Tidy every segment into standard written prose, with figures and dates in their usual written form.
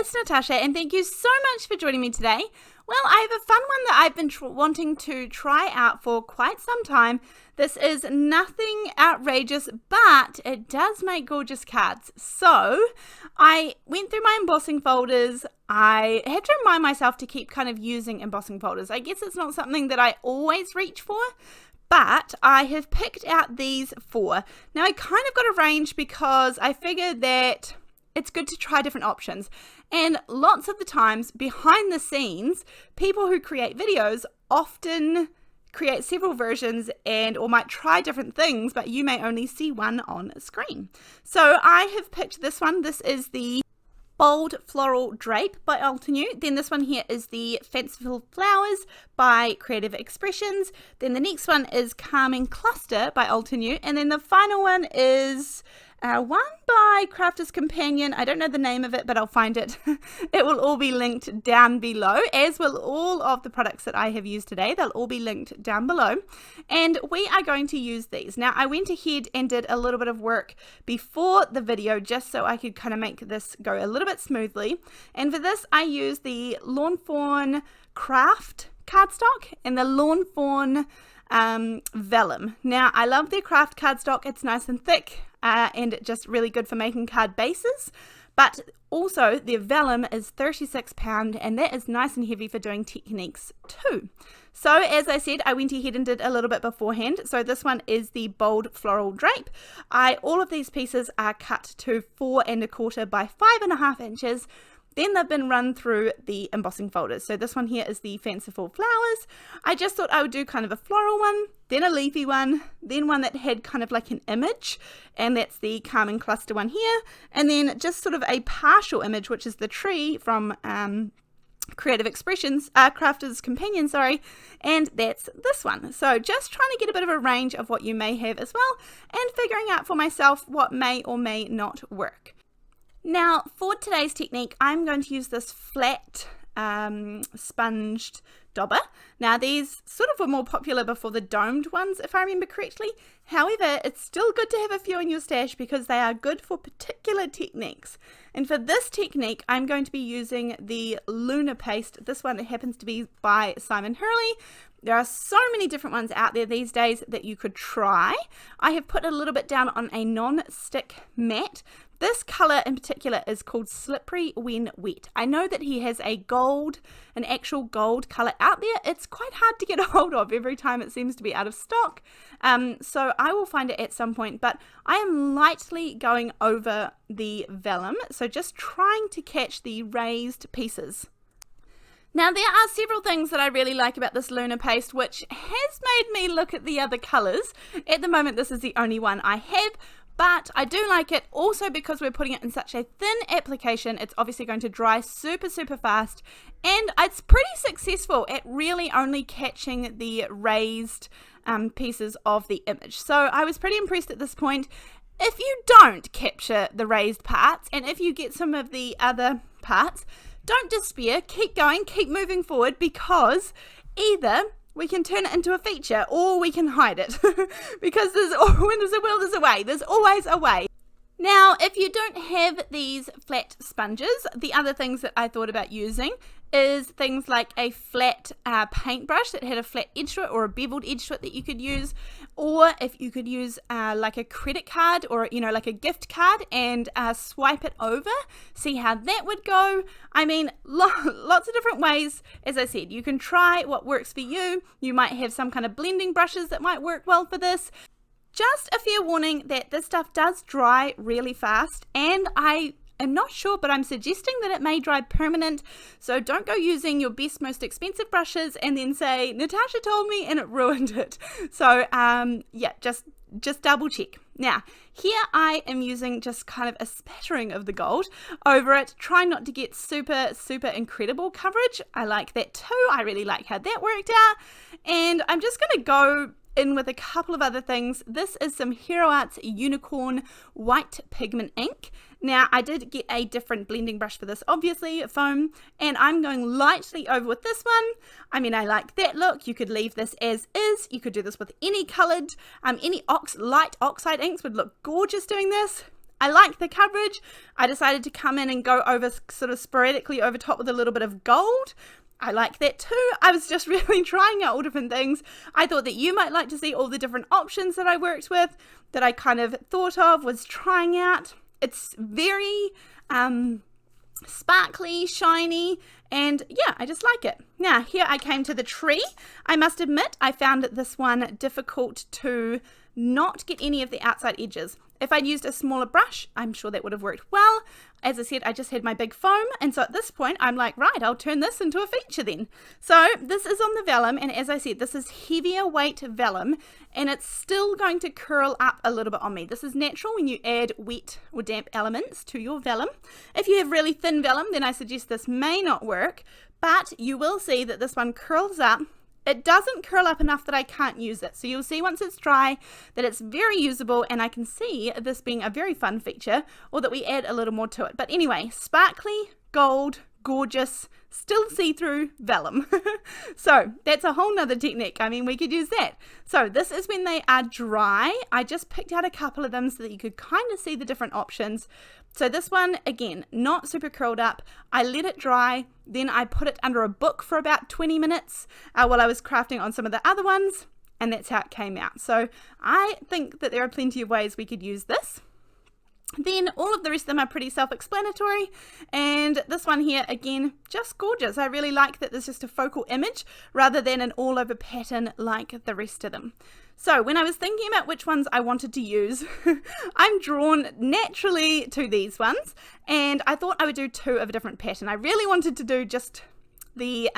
it's Natasha, and thank you so much for joining me today. Well, I have a fun one that I've been wanting to try out for quite some time. This is nothing outrageous, but it does make gorgeous cards. So I went through my embossing folders. I had to remind myself to keep kind of using embossing folders. I guess it's not something that I always reach for, but I have picked out these four. Now I kind of got a range because I figured that it's good to try different options. And lots of the times behind the scenes, people who create videos often create several versions or might try different things, but you may only see one on screen. So I have picked this one. This is the Bold Floral Drape by Altenew. Then this one here is the Fanciful Flowers by Creative Expressions. Then the next one is Calming Cluster by Altenew. And then the final one is one by Kraft's Companion. I don't know the name of it, but I'll find it. It will all be linked down below, as will all of the products that I have used today. They'll all be linked down below. And we are going to use these. Now, I went ahead and did a little bit of work before the video just so I could kind of make this go a little bit smoothly. And for this, I used the Lawn Fawn Kraft cardstock and the Lawn Fawn Vellum. Now, I love their Kraft cardstock. It's nice and thick. And just really good for making card bases, but also their vellum is £36 and that is nice and heavy for doing techniques too. So as I said, I went ahead and did a little bit beforehand. So this one is the Bold Floral Drape. All of these pieces are cut to 4 1/4 by 5.5 inches. Then they've been run through the embossing folders. So this one here is the Fanciful Flowers. I just thought I would do kind of a floral one, then a leafy one, then one that had kind of like an image, and that's the Calming Cluster one here, and then just sort of a partial image, which is the tree from Creative Expressions, Kraft's Companion, sorry, and that's this one. So just trying to get a bit of a range of what you may have as well, and figuring out for myself what may or may not work. Now, for today's technique, I'm going to use this flat sponged dauber. Now, these sort of were more popular before the domed ones, if I remember correctly. However, it's still good to have a few in your stash because they are good for particular techniques. And for this technique, I'm going to be using the Lunar paste. This one happens to be by Hurley. There are so many different ones out there these days that you could try. I have put a little bit down on a non-stick mat. This colour in particular is called Slippery When Wet. I know that he has an actual gold colour out there. It's quite hard to get a hold of every time it seems to be out of stock. So I will find it at some point, but I am lightly going over the vellum. So just trying to catch the raised pieces. Now, there are several things that I really like about this Lunar paste, which has made me look at the other colours. At the moment, this is the only one I have, but I do like it also because we're putting it in such a thin application. It's obviously going to dry super, super fast, and it's pretty successful at really only catching the raised pieces of the image. So I was pretty impressed at this point. If you don't capture the raised parts, and if you get some of the other parts, don't despair, keep going, keep moving forward, because either we can turn it into a feature or we can hide it because when there's a will, there's a way. There's always a way. Now, if you don't have these flat sponges, the other things that I thought about using is things like a flat paintbrush that had a flat edge to it or a beveled edge to it that you could use, or if you could use like a credit card or like a gift card and swipe it over, see how that would go. I mean, lots of different ways. As I said, you can try what works for you. You might have some kind of blending brushes that might work well for this. Just a fair warning that this stuff does dry really fast, and I'm not sure, but I'm suggesting that it may dry permanent, so don't go using your best, most expensive brushes and then say, Natasha told me and it ruined it. So yeah, just double check. Now, here I am using just kind of a spattering of the gold over it, trying not to get super, super incredible coverage. I like that too. I really like how that worked out, and I'm just going to go in with a couple of other things. This is some Hero Arts Unicorn White Pigment ink. Now, I did get a different blending brush for this, obviously, foam, and I'm going lightly over with this one. I mean, I like that look. You could leave this as is. You could do this with any coloured, any light oxide inks would look gorgeous doing this. I like the coverage. I decided to come in and go over sort of sporadically over top with a little bit of gold. I like that too. I was just really trying out all different things. I thought that you might like to see all the different options that I worked with, that I kind of thought of, was trying out. It's very sparkly, shiny, and yeah, I just like it. Now here I came to the tree. I must admit I found this one difficult to not get any of the outside edges. If I'd used a smaller brush, I'm sure that would have worked well. As I said, I just had my big foam, and so at this point I'm like, right, I'll turn this into a feature then. So this is on the vellum, and as I said, this is heavier weight vellum, and it's still going to curl up a little bit on me. This is natural when you add wet or damp elements to your vellum. If you have really thin vellum, then I suggest this may not work, but you will see that this one curls up. It doesn't curl up enough that I can't use it. So you'll see once it's dry that it's very usable, and I can see this being a very fun feature, or that we add a little more to it. But anyway, sparkly, gold, gorgeous, still see-through vellum. So that's a whole nother technique. I mean, we could use that. So this is when they are dry. I just picked out a couple of them so that you could kind of see the different options. So this one, again, not super curled up. I let it dry, then I put it under a book for about 20 minutes while I was crafting on some of the other ones, and that's how it came out. So I think that there are plenty of ways we could use this. Then all of the rest of them are pretty self-explanatory, and this one here, again, just gorgeous. I really like that there's just a focal image rather than an all-over pattern like the rest of them. So when I was thinking about which ones I wanted to use, I'm drawn naturally to these ones, and I thought I would do two of a different pattern. I really wanted to do just the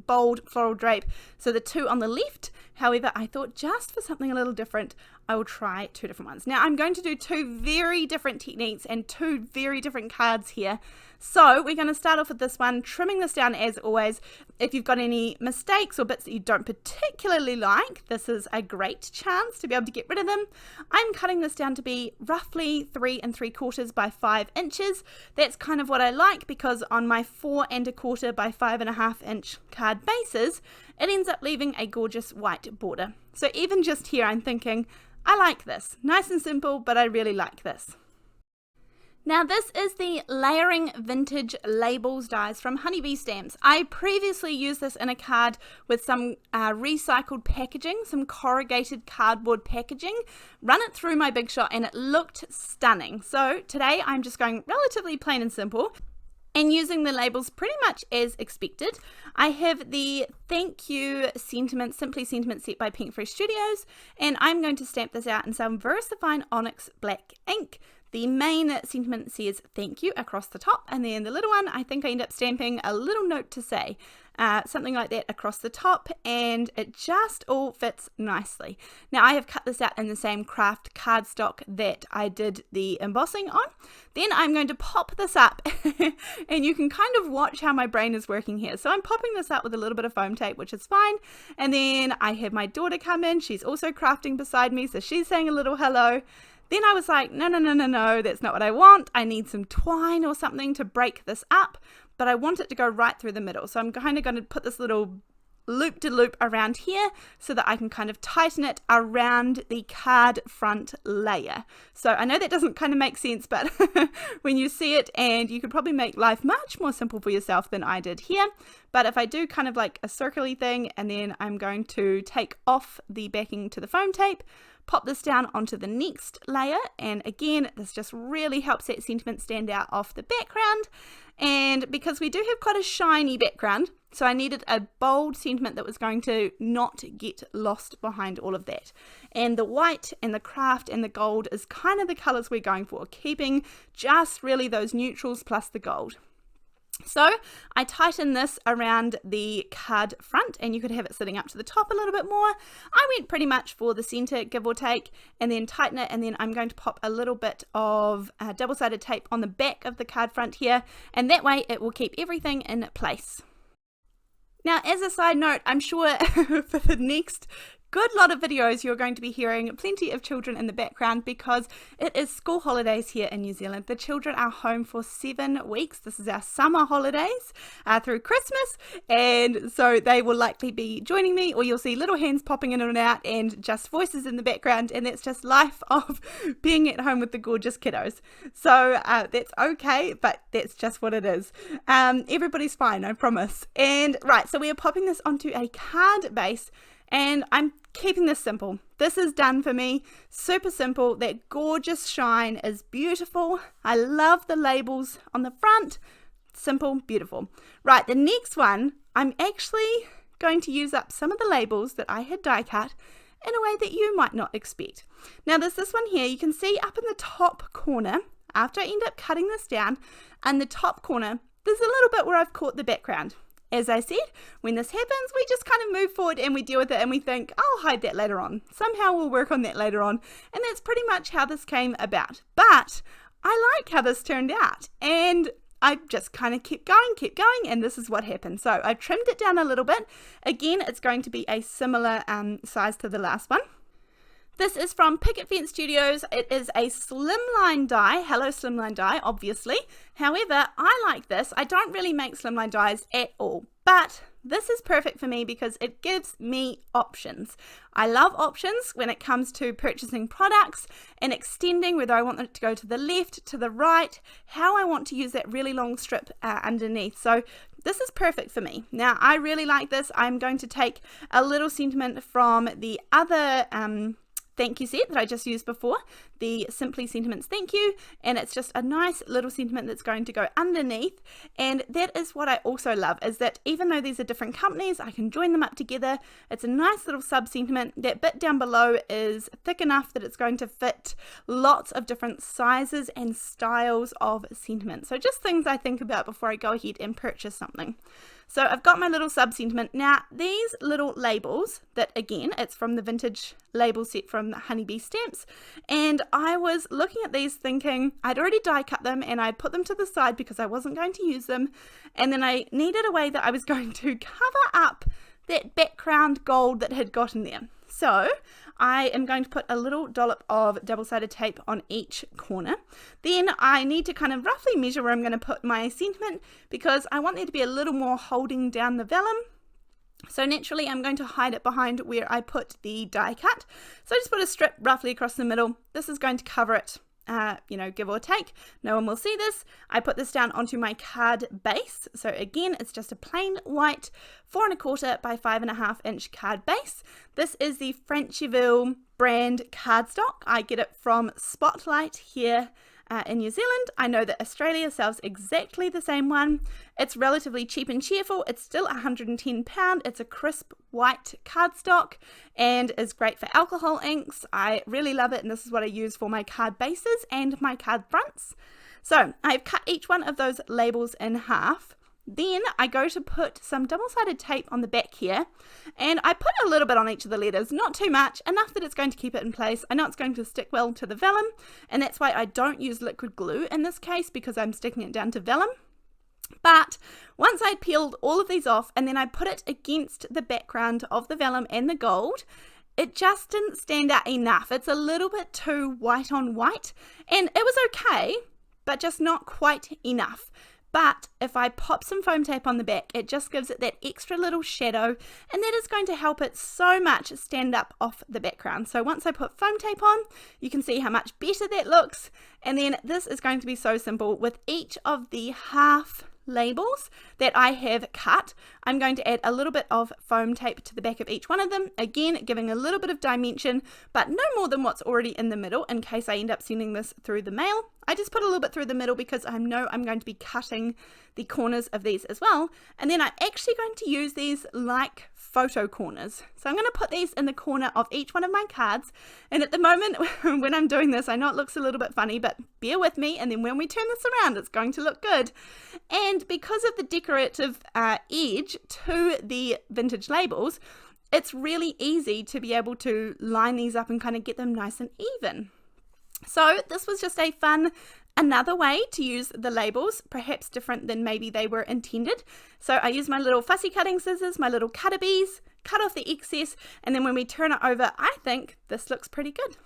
bold floral drape, so the two on the left. However, I thought just for something a little different, I will try two different ones. Now I'm going to do two very different techniques and two very different cards here. So we're going to start off with this one, trimming this down as always. If you've got any mistakes or bits that you don't particularly like, this is a great chance to be able to get rid of them. I'm cutting this down to be roughly 3 3/4 by 5 inches. That's kind of what I like, because on my 4 1/4 by 5.5 inch card bases, it ends up leaving a gorgeous white border. So even just here, I'm thinking, I like this. Nice and simple, but I really like this. Now this is the Layering Vintage Labels dies from Honeybee Stamps. I previously used this in a card with some recycled packaging, some corrugated cardboard packaging, run it through my Big Shot, and it looked stunning. So today I'm just going relatively plain and simple and using the labels pretty much as expected. I have the Thank You Sentiment, Simply Sentiment set by Pinkfresh Studios, and I'm going to stamp this out in some VersaFine Onyx Black ink. The main sentiment says thank you across the top, and then the little one, I think I end up stamping a little note to say, something like that across the top, and it just all fits nicely. Now I have cut this out in the same Kraft cardstock that I did the embossing on. Then I'm going to pop this up and you can kind of watch how my brain is working here. So I'm popping this up with a little bit of foam tape, which is fine, and then I have my daughter come in. She's also crafting beside me, so she's saying a little hello. Then I was like, no, that's not what I want. I need some twine or something to break this up, but I want it to go right through the middle. So I'm kind of going to put this little loop-de-loop around here so that I can kind of tighten it around the card front layer. So I know that doesn't kind of make sense, but when you see it, and you could probably make life much more simple for yourself than I did here. But if I do kind of like a circly thing, and then I'm going to take off the backing to the foam tape, pop this down onto the next layer, and again this just really helps that sentiment stand out off the background. And because we do have quite a shiny background, so I needed a bold sentiment that was going to not get lost behind all of that. And the white and the Kraft and the gold is kind of the colors we're going for, keeping just really those neutrals plus the gold. So I tighten this around the card front, and you could have it sitting up to the top a little bit more. I went pretty much for the center, give or take, and then tighten it, and then I'm going to pop a little bit of double-sided tape on the back of the card front here, and that way it will keep everything in place. Now, as a side note, I'm sure for the next good lot of videos, you're going to be hearing plenty of children in the background because it is school holidays here in New Zealand. The children are home for 7 weeks. This is our summer holidays through Christmas, and so they will likely be joining me, or you'll see little hands popping in and out and just voices in the background, and that's just life of being at home with the gorgeous kiddos. So that's okay, but that's just what it is. Everybody's fine, I promise. And right, so we are popping this onto a card base, and I'm keeping this simple. This is done for me, super simple. That gorgeous shine is beautiful. I love the labels on the front, simple, beautiful. Right, the next one, I'm actually going to use up some of the labels that I had die cut in a way that you might not expect. Now there's this one here, you can see up in the top corner, after I end up cutting this down, in the top corner, there's a little bit where I've caught the background. As I said, when this happens, we just kind of move forward and we deal with it and we think, I'll hide that later on. Somehow we'll work on that later on. And that's pretty much how this came about. But I like how this turned out. And I just kind of kept going, and this is what happened. So I trimmed it down a little bit. Again, it's going to be a similar size to the last one. This is from Picket Studios. It is a Slimline die. Hello Slimline die, obviously. However, I like this. I don't really make Slimline dies at all, but this is perfect for me because it gives me options. I love options when it comes to purchasing products and extending, whether I want it to go to the left, to the right, how I want to use that really long strip underneath. So this is perfect for me. Now, I really like this. I'm going to take a little sentiment from the other thank you set that I just used before, the Simply Sentiments Thank You, and it's just a nice little sentiment that's going to go underneath. And that is what I also love, is that even though these are different companies, I can join them up together. It's a nice little sub sentiment. That bit down below is thick enough that it's going to fit lots of different sizes and styles of sentiment. So just things I think about before I go ahead and purchase something. So I've got my little sub sentiment. Now these little labels, that again, it's from the vintage label set from the Honeybee Stamps, and I was looking at these thinking I'd already die cut them and I'd put them to the side because I wasn't going to use them, and then I needed a way that I was going to cover up that background gold that had gotten there. So I am going to put a little dollop of double-sided tape on each corner. Then I need to kind of roughly measure where I'm going to put my sentiment because I want there to be a little more holding down the vellum. So naturally I'm going to hide it behind where I put the die cut. So I just put a strip roughly across the middle. This is going to cover it, give or take. No one will see this. I put this down onto my card base. So again, it's just a plain white 4 1/4 by 5.5 inch card base. This is the Frenchville brand cardstock. I get it from Spotlight here in New Zealand. I know that Australia sells exactly the same one. It's relatively cheap and cheerful. It's still £110. It's a crisp white cardstock and is great for alcohol inks. I really love it, and this is what I use for my card bases and my card fronts. So I've cut each one of those labels in half. Then I go to put some double-sided tape on the back here, and I put a little bit on each of the letters, not too much, enough that it's going to keep it in place. I know it's going to stick well to the vellum, and that's why I don't use liquid glue in this case, because I'm sticking it down to vellum. But once I peeled all of these off and then I put it against the background of the vellum and the gold, it just didn't stand out enough. It's a little bit too white on white, and it was okay, but just not quite enough. But if I pop some foam tape on the back, it just gives it that extra little shadow, and that is going to help it so much stand up off the background. So once I put foam tape on, you can see how much better that looks. And then this is going to be so simple. With each of the half labels that I have cut, I'm going to add a little bit of foam tape to the back of each one of them, again giving a little bit of dimension, but no more than what's already in the middle in case I end up sending this through the mail. I just put a little bit through the middle because I know I'm going to be cutting the corners of these as well, and then I'm actually going to use these like photo corners. So I'm going to put these in the corner of each one of my cards, and at the moment when I'm doing this, I know it looks a little bit funny, but bear with me, and then when we turn this around it's going to look good. And because of the decorative edge to the vintage labels, it's really easy to be able to line these up and kind of get them nice and even. So this was just a fun Another way to use the labels, perhaps different than maybe they were intended. So I use my little fussy cutting scissors, my little cutter bees, cut off the excess, and then when we turn it over, I think this looks pretty good.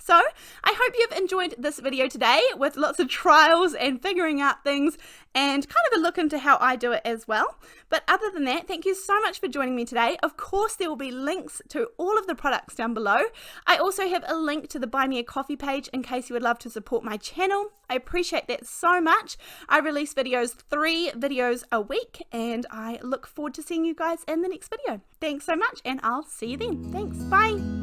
So I hope you've enjoyed this video today with lots of trials and figuring out things and kind of a look into how I do it as well. But other than that, thank you so much for joining me today. Of course, there will be links to all of the products down below. I also have a link to the Buy Me a Coffee page in case you would love to support my channel. I appreciate that so much. I release 3 videos a week, and I look forward to seeing you guys in the next video. Thanks so much, and I'll see you then. Thanks, bye.